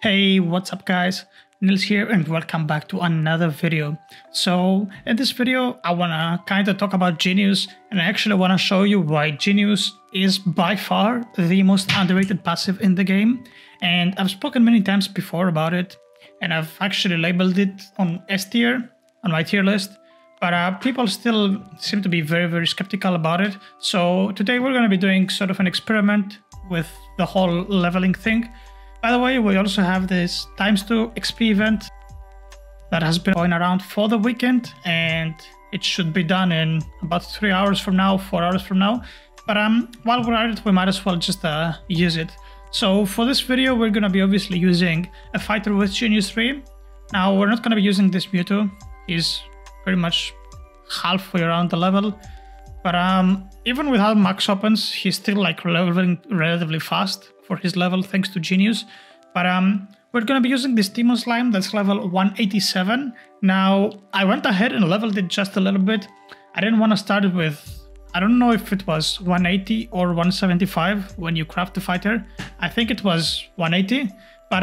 Hey, what's up guys? Nils here and welcome back to another video. So in this video I wanna kind of talk about Genius, and I actually wanna show you why Genius is by far the most underrated passive in the game. And I've spoken many times before about it, and I've actually labeled it on S tier, on my tier list, but people still seem to be very skeptical about it. So today we're gonna be doing sort of an experiment with the whole leveling thing. By the way, we also have this ×2 XP event that has been going around for the weekend, and it should be done in about 3 hours from now, 4 hours from now. But while we're at it, we might as well just use it. So for this video, we're going to be obviously using a fighter with Genius 3. Now, we're not going to be using this Mewtwo. He's pretty much halfway around the level. But even without max opens, he's still like leveling relatively fast for his level thanks to Genius. But we're going to be using this Demon Slime that's level 187. Now, I went ahead and leveled it just a little bit. I didn't want to start it with, I don't know if it was 180 or 175 when you craft the fighter. I think it was 180. But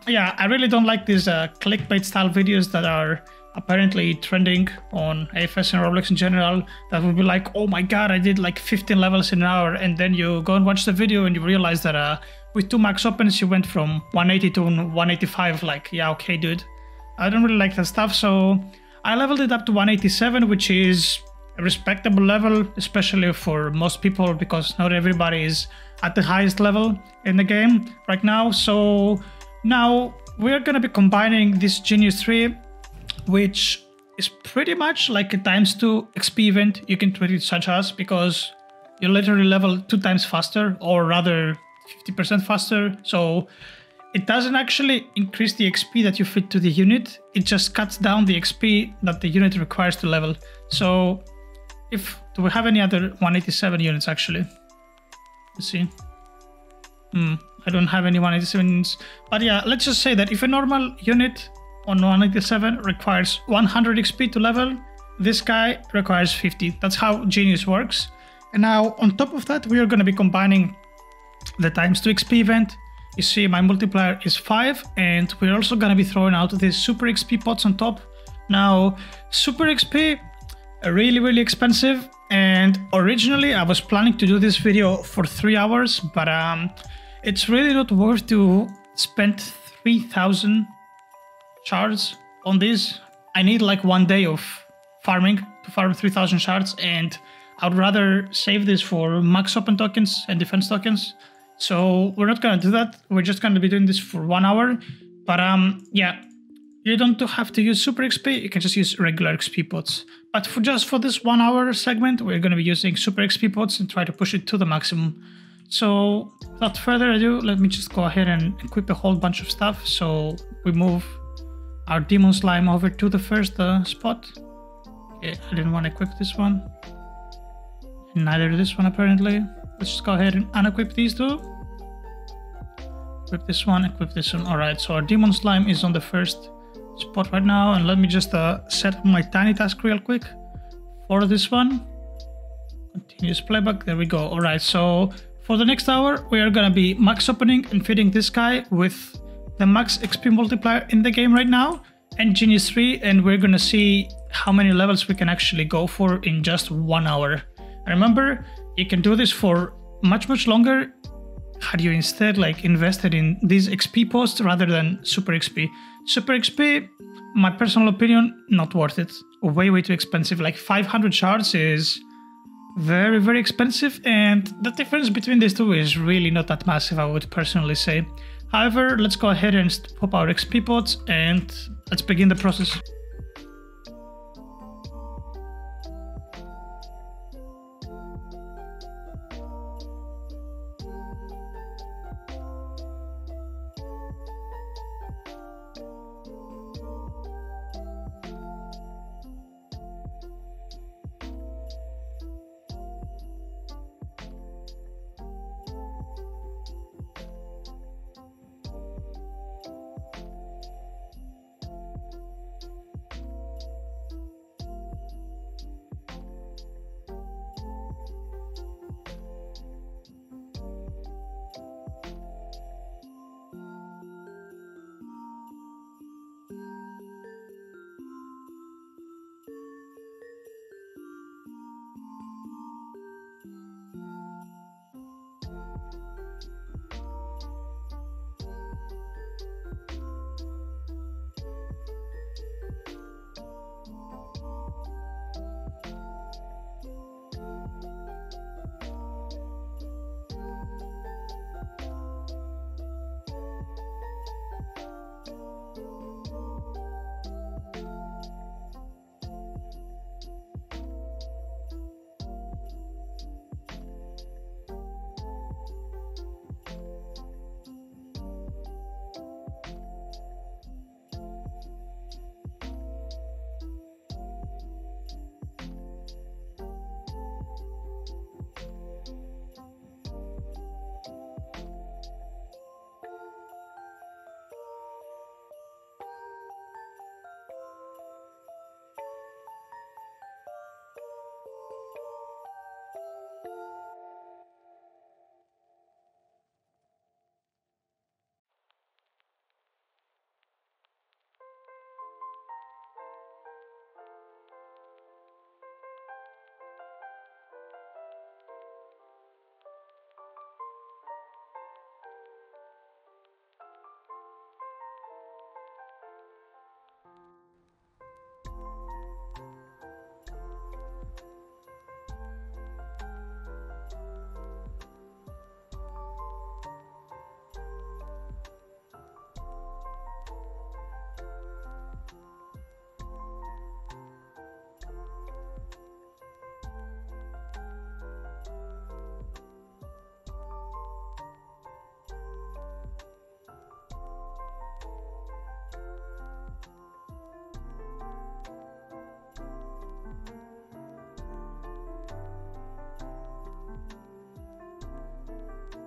yeah, I really don't like these clickbait style videos that are apparently trending on AFS and Roblox in general, that would be like, oh my god, I did like 15 levels in an hour, and then you go and watch the video and you realize that with 2 max opens you went from 180 to 185. Like, yeah, okay dude, I don't really like that stuff. So I leveled it up to 187, which is a respectable level, especially for most people, because not everybody is at the highest level in the game right now. So now we're gonna be combining this Genius 3, which is pretty much like a ×2 XP event. You can treat it such as, because you literally level 2 times faster, or rather 50% faster. So it doesn't actually increase the XP that you feed to the unit, it just cuts down the XP that the unit requires to level. So do we have any other 187 units actually? Let's see. I don't have any 187 units, but yeah, let's just say that if a normal unit on 187 requires 100 XP to level, this guy requires 50. That's how Genius works. And now on top of that, we are going to be combining the ×2 XP event. You see my multiplier is 5, and we're also going to be throwing out these super XP pots on top. Now, super XP are really expensive, and originally I was planning to do this video for 3 hours, but it's really not worth to spend 3,000 shards on this. I need like 1 day of farming to farm 3,000 shards, and I would rather save this for max open tokens and defense tokens. So we're not gonna do that. We're just gonna be doing this for 1 hour. But yeah, you don't have to use super XP. You can just use regular XP pots. But just for this 1 hour segment, we're gonna be using super XP pots and try to push it to the maximum. So without further ado, let me just go ahead and equip a whole bunch of stuff. So we move our Demon Slime over to the first spot. Okay, I didn't want to equip this one. Neither this one apparently. Let's just go ahead and unequip these two. Equip this one, equip this one. Alright, so our Demon Slime is on the first spot right now. And let me just set up my tiny task real quick for this one. Continuous playback, there we go. Alright, so for the next hour, we are gonna be max opening and feeding this guy with the max XP multiplier in the game right now, and Genius 3, and we're gonna see how many levels we can actually go for in just 1 hour. And remember, you can do this for much longer had you instead like invested in these XP posts rather than super XP. Super XP, my personal opinion, not worth it. Way too expensive. Like 500 shards is very expensive, and the difference between these two is really not that massive, I would personally say. However, let's go ahead and pop our XP pots and let's begin the process.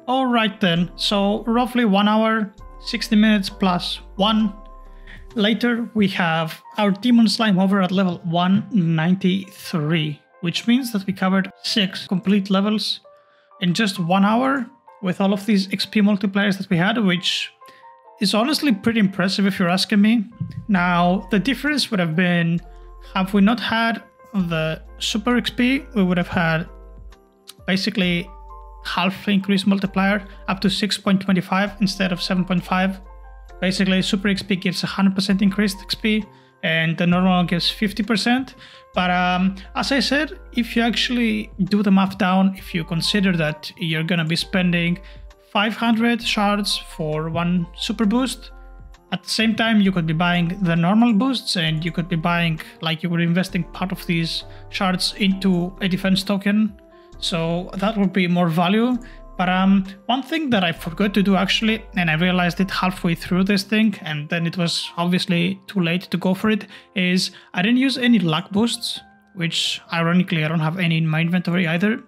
Alright then, so roughly 1 hour, 60 minutes plus 1. Later, we have our Demon Slime over at level 193, which means that we covered 6 complete levels in just 1 hour with all of these XP multipliers that we had, which is honestly pretty impressive if you're asking me. Now, the difference would have been, have we not had the super XP, we would have had basically half increase multiplier up to 6.25 instead of 7.5. Basically, super XP gives 100% increased XP and the normal gives 50%. But as I said, if you actually do the math down, if you consider that you're gonna be spending 500 shards for 1 super boost, at the same time you could be buying the normal boosts and you could be buying, like you were investing part of these shards into a defense token. So that would be more value. But one thing that I forgot to do actually, and I realized it halfway through this thing, and then it was obviously too late to go for it, is I didn't use any luck boosts, which ironically I don't have any in my inventory either.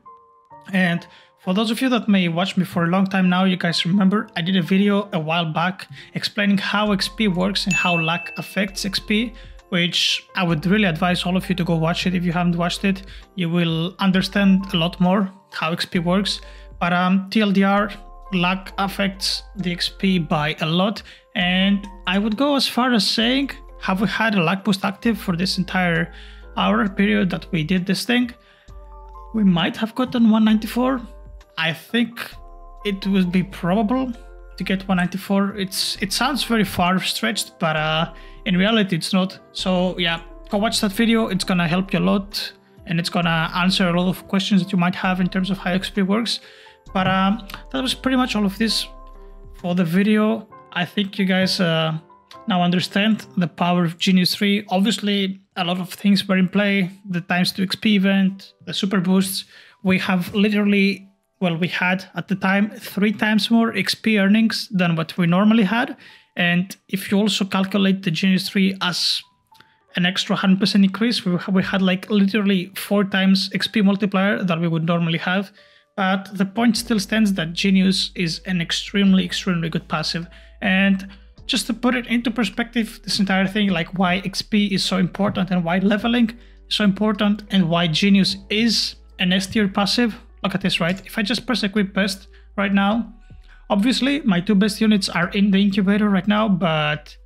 And for those of you that may watch me for a long time now, you guys remember I did a video a while back explaining how XP works and how luck affects XP, which I would really advise all of you to go watch it. If you haven't watched it, you will understand a lot more how XP works. But TLDR, luck affects the XP by a lot, and I would go as far as saying, have we had a luck boost active for this entire hour period that we did this thing? We might have gotten 194. I think it would be probable to get 194. It sounds very far stretched, but in reality it's not. So yeah, go watch that video. It's gonna help you a lot, and it's gonna answer a lot of questions that you might have in terms of how XP works. But that was pretty much all of this for the video. I think you guys now understand the power of Genius 3. Obviously, a lot of things were in play. The ×2 XP event, the super boosts. We have literally, well, we had at the time 3 times more XP earnings than what we normally had. And if you also calculate the Genius 3 as an extra 100% increase, we had like literally 4 times XP multiplier that we would normally have. But the point still stands that Genius is an extremely good passive. And just to put it into perspective, this entire thing, like why XP is so important and why leveling is so important and why Genius is an S tier passive. Look at this, right? If I just press equip best right now, obviously my 2 best units are in the incubator right now, but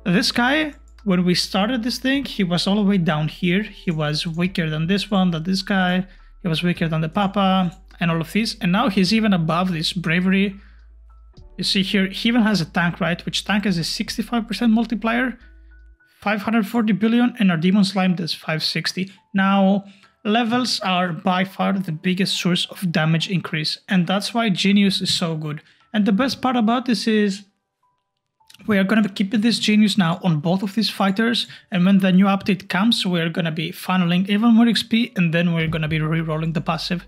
this guy, when we started this thing, he was all the way down here. He was weaker than this one, than this guy. He was weaker than the Papa and all of these. And now he's even above this bravery. You see here, he even has a tank, right? Which tank is a 65% multiplier, 540 billion, and our Demon Slime does 560. Now, levels are by far the biggest source of damage increase, and that's why Genius is so good. And the best part about this is we are going to be keeping this Genius now on both of these fighters, and when the new update comes, we're going to be funneling even more XP, and then we're going to be re-rolling the passive.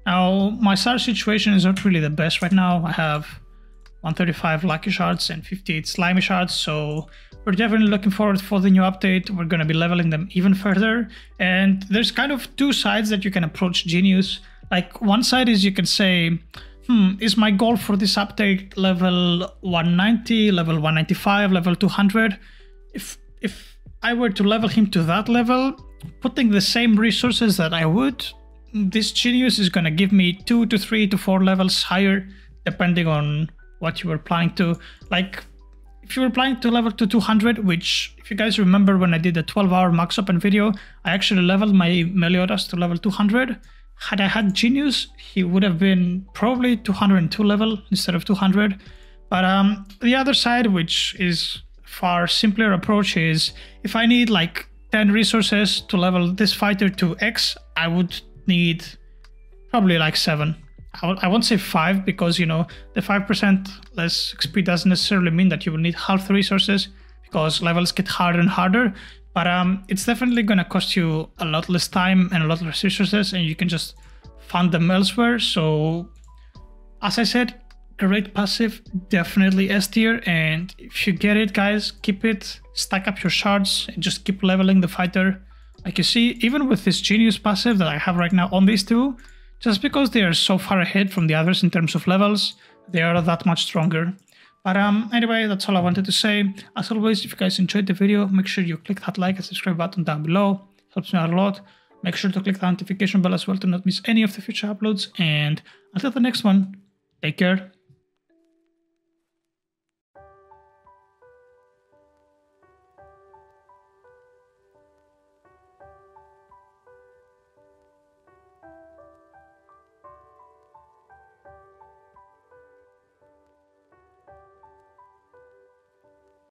Now, my star situation is not really the best right now. I have 135 lucky shards and 58 slimy shards, so we're definitely looking forward for the new update. We're going to be leveling them even further, and there's kind of 2 sides that you can approach Genius. Like, one side is you can say, is my goal for this update level 190, level 195, level 200? If I were to level him to that level, putting the same resources that I would, this Genius is going to give me 2 to 3 to 4 levels higher, depending on what you were planning to. Like, if you were planning to level to 200, which, if you guys remember when I did the 12-hour max open video, I actually leveled my Meliodas to level 200. Had I had Genius, he would have been probably 202 level instead of 200. But the other side, which is far simpler approach, is if I need like 10 resources to level this fighter to X, I would need probably like 7. I won't say 5, because, you know, the 5% less XP doesn't necessarily mean that you will need half the resources, because levels get harder and harder. But it's definitely going to cost you a lot less time and a lot less resources, and you can just fund them elsewhere. So, as I said, great passive, definitely S tier. And if you get it, guys, keep it, stack up your shards, and just keep leveling the fighter. Like you see, even with this Genius passive that I have right now on these 2, Just because they are so far ahead from the others in terms of levels, they are that much stronger. But anyway, that's all I wanted to say. As always, if you guys enjoyed the video, make sure you click that like and subscribe button down below. Helps me out a lot. Make sure to click the notification bell as well to not miss any of the future uploads. And until the next one, take care.